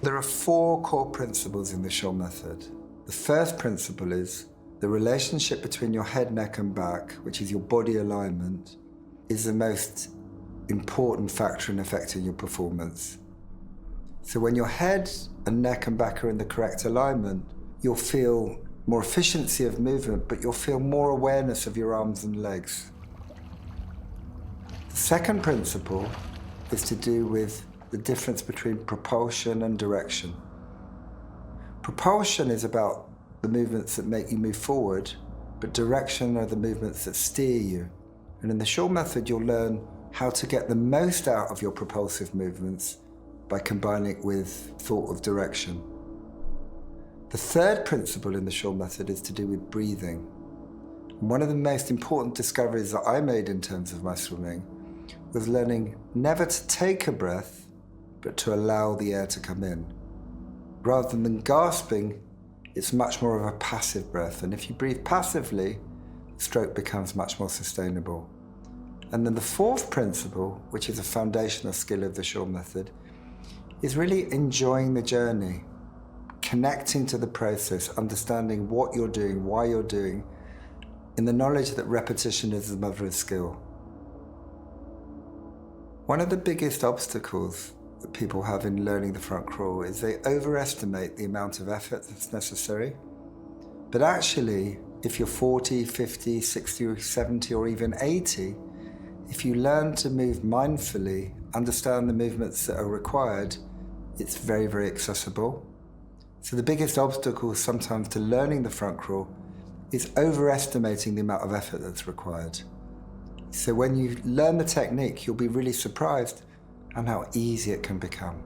There are 4 core principles in the Shaw method. The first principle is the relationship between your head, neck and back, which is your body alignment, is the most important factor in affecting your performance. So when your head and neck and back are in the correct alignment, you'll feel more efficiency of movement, but you'll feel more awareness of your arms and legs. The second principle is to do with the difference between propulsion and direction. Propulsion is about the movements that make you move forward, but direction are the movements that steer you. And in the Shaw method, you'll learn how to get the most out of your propulsive movements by combining it with thought of direction. The third principle in the Shaw method is to do with breathing. And one of the most important discoveries that I made in terms of my swimming was learning never to take a breath, but to allow the air to come in. Rather than gasping, it's much more of a passive breath. And if you breathe passively, stroke becomes much more sustainable. And then the fourth principle, which is a foundational skill of the Shaw method, is really enjoying the journey, connecting to the process, understanding what you're doing, why you're doing, in the knowledge that repetition is the mother of skill. One of the biggest obstacles that people have in learning the front crawl is they overestimate the amount of effort that's necessary. But actually, if you're 40, 50, 60, 70, or even 80, if you learn to move mindfully, understand the movements that are required, it's very, very accessible. So the biggest obstacle sometimes to learning the front crawl is overestimating the amount of effort that's required. So when you learn the technique, you'll be really surprised on how easy it can become.